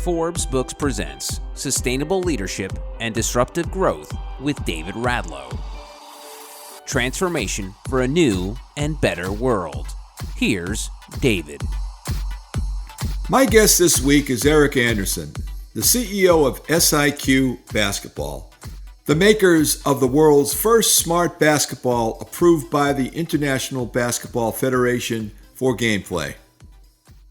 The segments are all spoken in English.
Forbes Books presents Sustainable Leadership and Disruptive Growth with David Radlow. Transformation for a new and better world. Here's David. My guest this week is Erik Anderson, the CEO of SIQ Basketball, the makers of the world's first smart basketball approved by the International Basketball Federation for gameplay.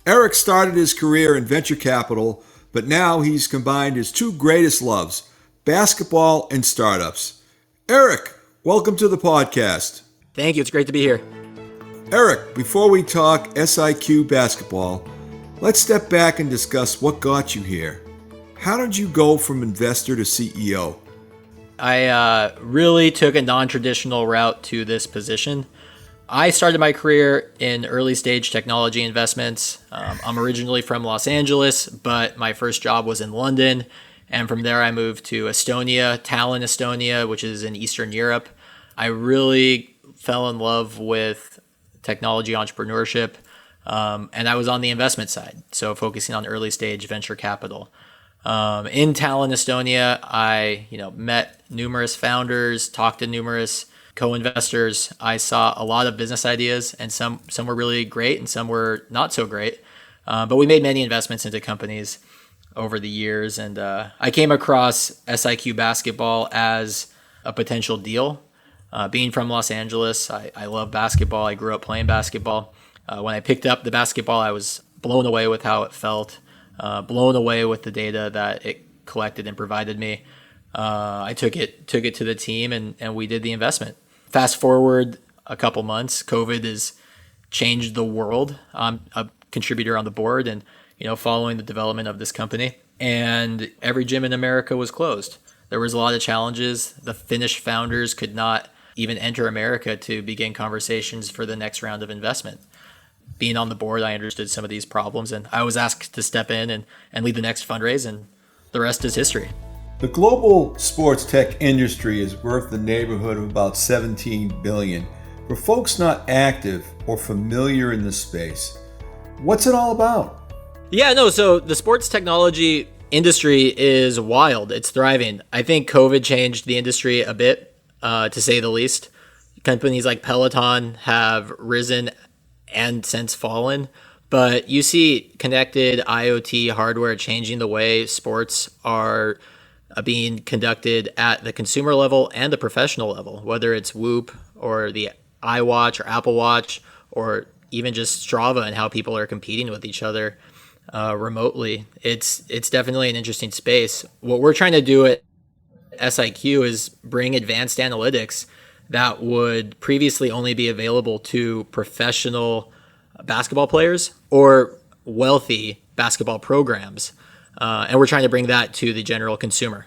Erik started his career in venture capital, but now he's combined his two greatest loves, basketball and startups. Erik, welcome to the podcast. Thank you. It's great to be here. Erik, before we talk SIQ Basketball, let's step back and discuss what got you here. How did you go from investor to CEO? I really took a non-traditional route to this position. I started my career in early stage technology investments. I'm originally from Los Angeles, but my first job was in London. And from there, I moved to Estonia, Tallinn, Estonia, which is in Eastern Europe. I really fell in love with technology entrepreneurship. And I was on the investment side, so focusing on early stage venture capital. In Tallinn, Estonia, I met numerous founders, talked to numerous co-investors. I saw a lot of business ideas, and some were really great and some were not so great. But we made many investments into companies over the years, and I came across SIQ Basketball as a potential deal. Being from Los Angeles, I love basketball. I grew up playing basketball. When I picked up the basketball, I was blown away with how it felt, blown away with the data that it collected and provided me. I took it to the team, and we did the investment. Fast forward a couple months, COVID has changed the world. I'm a contributor on the board and, following the development of this company. And every gym in America was closed. There was a lot of challenges. The Finnish founders could not even enter America to begin conversations for the next round of investment. Being on the board, I understood some of these problems, and I was asked to step in and lead the next fundraise, and the rest is history. The global sports tech industry is worth the neighborhood of about $17 billion. For folks not active or familiar in the space, what's it all about? So the sports technology industry is wild. It's thriving. I think COVID changed the industry a bit, to say the least. Companies like Peloton have risen and since fallen, but you see connected IoT hardware changing the way sports are being conducted at the consumer level and the professional level, whether it's Whoop or the iWatch or Apple Watch, or even just Strava and how people are competing with each other remotely. It's definitely an interesting space. What we're trying to do at SIQ is bring advanced analytics that would previously only be available to professional basketball players or wealthy basketball programs. And we're trying to bring that to the general consumer.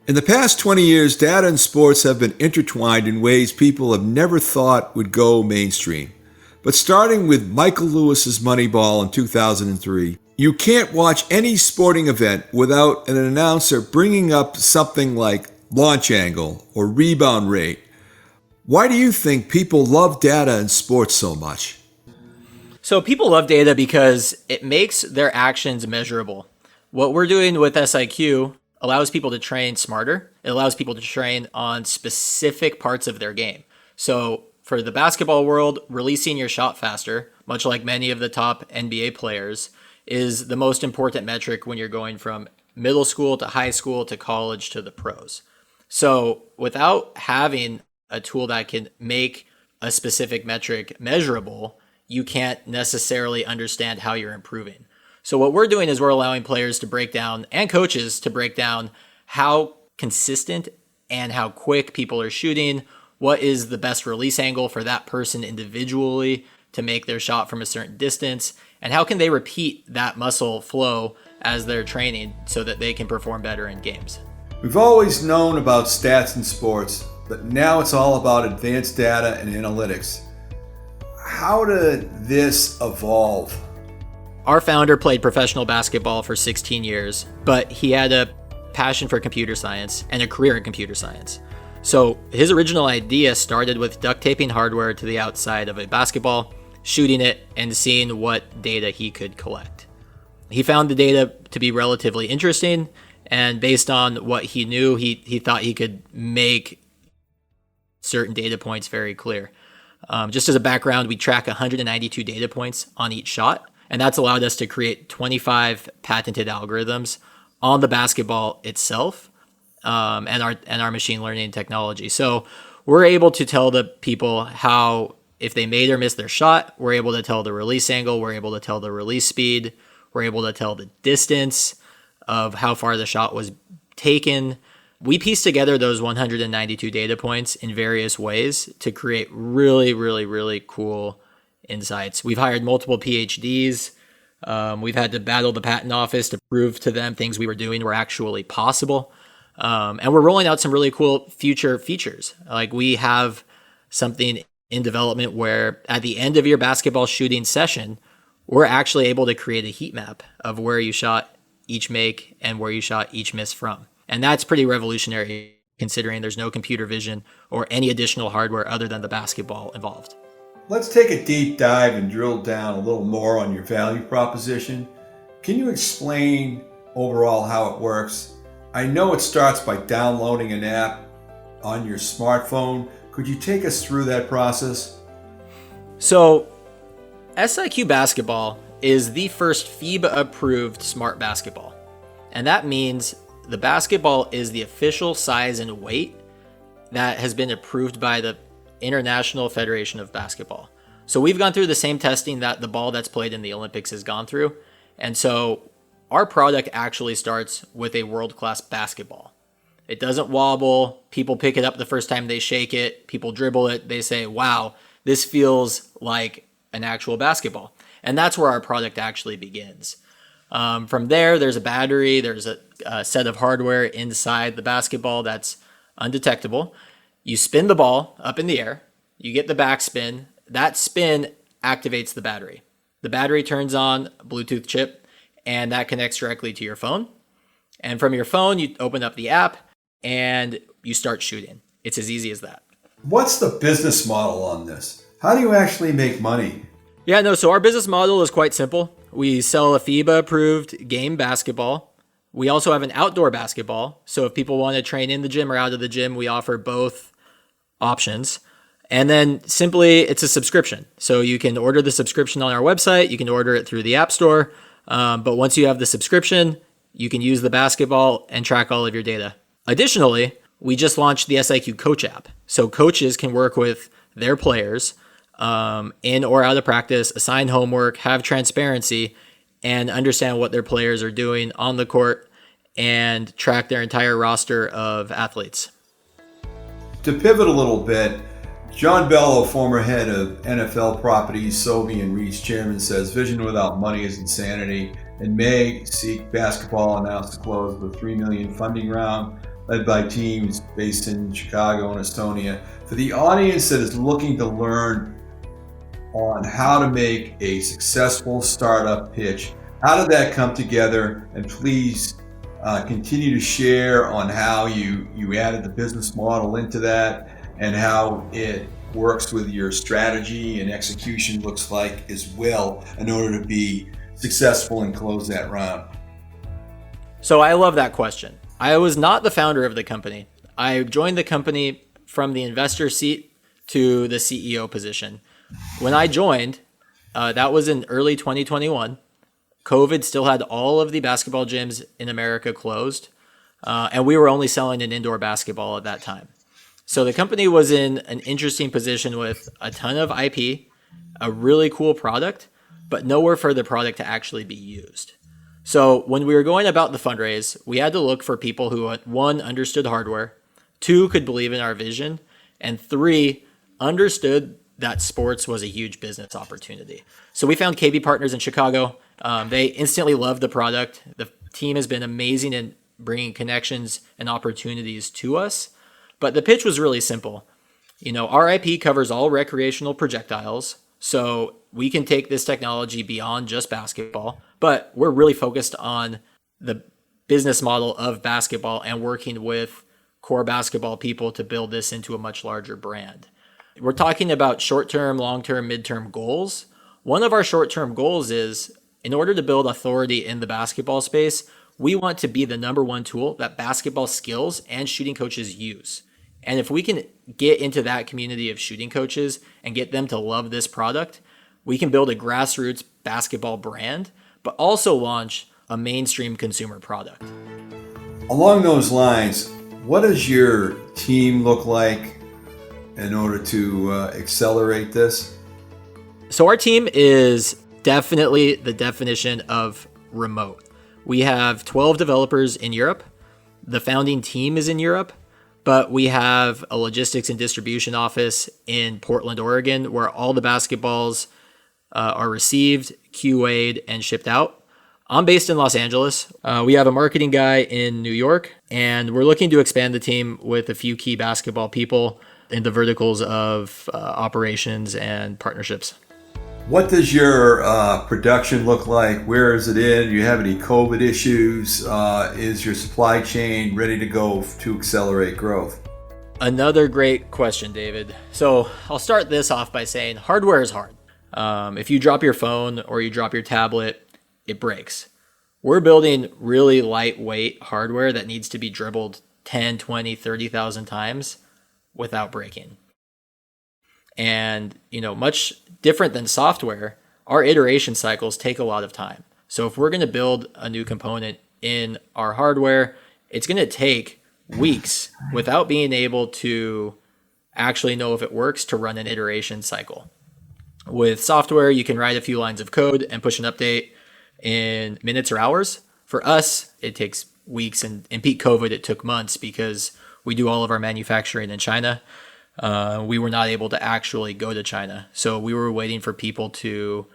In the past 20 years, data and sports have been intertwined in ways people have never thought would go mainstream. But starting with Michael Lewis's Moneyball in 2003, you can't watch any sporting event without an announcer bringing up something like launch angle or rebound rate. Why do you think people love data in sports so much? So people love data because it makes their actions measurable. What we're doing with SIQ allows people to train smarter. It allows people to train on specific parts of their game. So for the basketball world, releasing your shot faster, much like many of the top NBA players, is the most important metric when you're going from middle school to high school to college to the pros. So without having a tool that can make a specific metric measurable, you can't necessarily understand how you're improving. So what we're doing is we're allowing players to break down, and coaches to break down, how consistent and how quick people are shooting, what is the best release angle for that person individually to make their shot from a certain distance, and how can they repeat that muscle flow as they're training so that they can perform better in games. We've always known about stats in sports, but now it's all about advanced data and analytics. How did this evolve? Our founder played professional basketball for 16 years, but he had a passion for computer science and a career in computer science. So his original idea started with duct taping hardware to the outside of a basketball, shooting it, and seeing what data he could collect. He found the data to be relatively interesting, and based on what he knew, he thought he could make certain data points very clear. Just as a background, we track 192 data points on each shot, and that's allowed us to create 25 patented algorithms on the basketball itself, and our machine learning technology. So we're able to tell the people how, if they made or missed their shot, we're able to tell the release angle, we're able to tell the release speed, we're able to tell the distance of how far the shot was taken. We pieced together those 192 data points in various ways to create really, really, really cool insights. We've hired multiple PhDs. We've had to battle the patent office to prove to them things we were doing were actually possible. And we're rolling out some really cool future features. Like, we have something in development where at the end of your basketball shooting session, we're actually able to create a heat map of where you shot each make and where you shot each miss from. And that's pretty revolutionary, considering there's no computer vision or any additional hardware other than the basketball involved. Let's take a deep dive and drill down a little more on your value proposition. Can you explain overall how it works? I know it starts by downloading an app on your smartphone. Could you take us through that process? So, SIQ Basketball is the first FIBA-approved smart basketball. And that means the basketball is the official size and weight that has been approved by the International Federation of Basketball. So we've gone through the same testing that the ball that's played in the Olympics has gone through. And so our product actually starts with a world-class basketball. It doesn't wobble. People pick it up the first time they shake it. People dribble it. They say, wow, this feels like an actual basketball. And that's where our product actually begins. From there, there's a battery, there's a set of hardware inside the basketball that's undetectable. You spin the ball up in the air, you get the backspin. That spin activates the battery. The battery turns on a Bluetooth chip, and that connects directly to your phone. And from your phone, you open up the app, and you start shooting. It's as easy as that. What's the business model on this? How do you actually make money? Yeah, no, so our business model is quite simple. We sell a FIBA-approved game basketball. We also have an outdoor basketball. So if people want to train in the gym or out of the gym, we offer both options. And then simply, it's a subscription. So you can order the subscription on our website. You can order it through the App Store. But once you have the subscription, you can use the basketball and track all of your data. Additionally, we just launched the SIQ Coach app. So coaches can work with their players in or out of practice, assign homework, have transparency, and understand what their players are doing on the court and track their entire roster of athletes. To pivot a little bit, John Bello, former head of NFL properties, Sobe and Reed's chairman, says vision without money is insanity. In May, SIQ Basketball announced to close the $3 million funding round led by teams based in Chicago and Estonia. For the audience that is looking to learn on how to make a successful startup pitch, how did that come together? And please continue to share on how you added the business model into that and how it works with your strategy and execution looks like as well in order to be successful and close that round. So I love that question. I was not the founder of the company. I joined the company from the investor seat to the CEO position. When I joined, that was in early 2021. COVID still had all of the basketball gyms in America closed, and we were only selling an indoor basketball at that time. So the company was in an interesting position with a ton of IP, a really cool product, but nowhere for the product to actually be used. So when we were going about the fundraise, we had to look for people who, one, understood hardware, two, could believe in our vision, and three, understood that sports was a huge business opportunity. So we found KB Partners in Chicago. They instantly loved the product. The team has been amazing in bringing connections and opportunities to us. But the pitch was really simple. You know, our IP covers all recreational projectiles, so we can take this technology beyond just basketball, but we're really focused on the business model of basketball and working with core basketball people to build this into a much larger brand. We're talking about short-term, long-term, mid-term goals. One of our short-term goals is in order to build authority in the basketball space, we want to be the number one tool that basketball skills and shooting coaches use. And if we can get into that community of shooting coaches and get them to love this product, we can build a grassroots basketball brand, but also launch a mainstream consumer product. Along those lines, what does your team look like in order to accelerate this? So our team is definitely the definition of remote. We have 12 developers in Europe. The founding team is in Europe, but we have a logistics and distribution office in Portland, Oregon, where all the basketballs are received, QA'd, and shipped out. I'm based in Los Angeles. We have a marketing guy in New York, and we're looking to expand the team with a few key basketball people in the verticals of operations and partnerships. What does your production look like? Where is it in? Do you have any COVID issues? Is your supply chain ready to go to accelerate growth? Another great question, David. So I'll start this off by saying hardware is hard. If you drop your phone or you drop your tablet, it breaks. We're building really lightweight hardware that needs to be dribbled 10, 20, 30,000 times without breaking. And, much different than software, our iteration cycles take a lot of time. So if we're going to build a new component in our hardware, it's going to take weeks without being able to actually know if it works to run an iteration cycle. With software, you can write a few lines of code and push an update in minutes or hours. For us, it takes weeks, and in peak COVID, it took months because we do all of our manufacturing in China. We were not able to actually go to China. So we were waiting for people to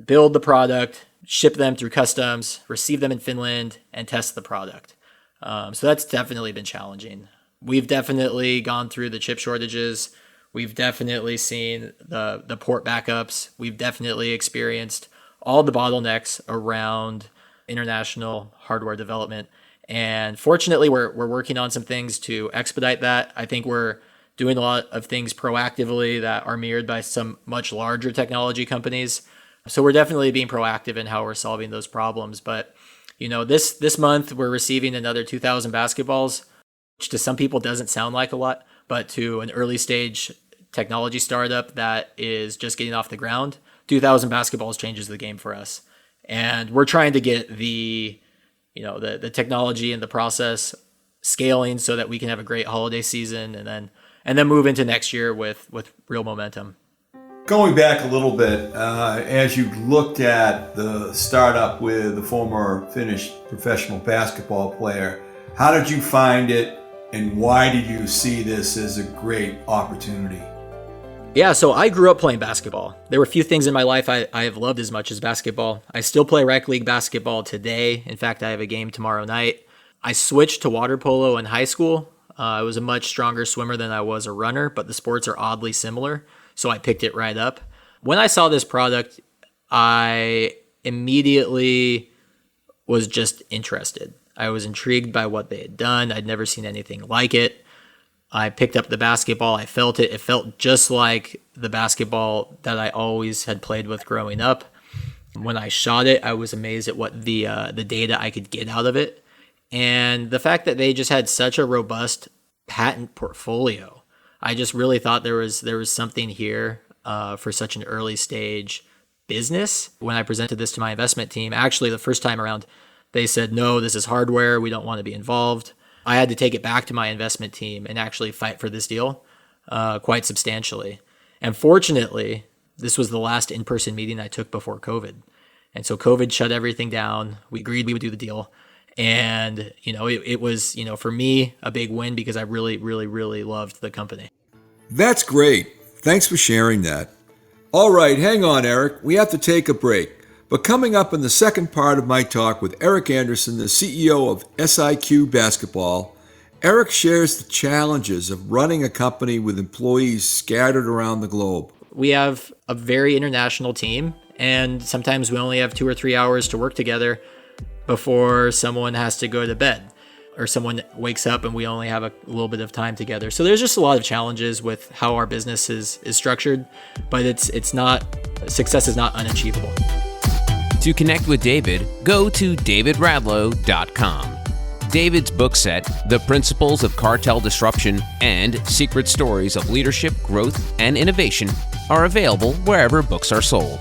build the product, ship them through customs, receive them in Finland, and test the product. So that's definitely been challenging. We've definitely gone through the chip shortages. We've definitely seen the port backups. We've definitely experienced all the bottlenecks around international hardware development. And fortunately, we're working on some things to expedite that. I think we're doing a lot of things proactively that are mirrored by some much larger technology companies. So we're definitely being proactive in how we're solving those problems. But, this month we're receiving another 2,000 basketballs, which to some people doesn't sound like a lot, but to an early stage technology startup that is just getting off the ground, 2,000 basketballs changes the game for us. And we're trying to get the technology and the process scaling so that we can have a great holiday season and then move into next year with real momentum. Going back a little bit, as you looked at the startup with the former Finnish professional basketball player, how did you find it and why did you see this as a great opportunity? Yeah, so I grew up playing basketball. There were a few things in my life I have loved as much as basketball. I still play rec league basketball today. In fact, I have a game tomorrow night. I switched to water polo in high school. I was a much stronger swimmer than I was a runner, but the sports are oddly similar, so I picked it right up. When I saw this product, I immediately was just interested. I was intrigued by what they had done. I'd never seen anything like it. I picked up the basketball. I felt it. It felt just like the basketball that I always had played with growing up. When I shot it, I was amazed at what the data I could get out of it. And the fact that they just had such a robust patent portfolio. I just really thought there was something here for such an early stage business. When I presented this to my investment team, actually the first time around, they said, no, this is hardware. We don't want to be involved. I had to take it back to my investment team and actually fight for this deal quite substantially. And fortunately, this was the last in-person meeting I took before COVID. And so COVID shut everything down. We agreed we would do the deal. And, it was, for me, a big win because I really, really, really loved the company. That's great. Thanks for sharing that. All right, hang on, Erik. We have to take a break. But coming up in the second part of my talk with Erik Anderson, the CEO of SIQ Basketball, Erik shares the challenges of running a company with employees scattered around the globe. We have a very international team, and sometimes we only have 2 or 3 hours to work together before someone has to go to bed or someone wakes up and we only have a little bit of time together. So there's just a lot of challenges with how our business is structured, but it's not, success is not unachievable. To connect with David, go to davidradlow.com. David's book set, The Principles of Cartel Disruption and Secret Stories of Leadership, Growth, and Innovation, are available wherever books are sold.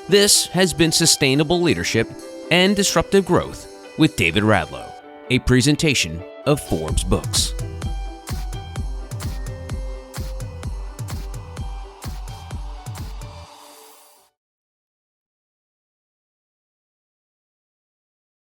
This has been Sustainable Leadership and Disruptive Growth with David Radlow, a presentation of Forbes Books.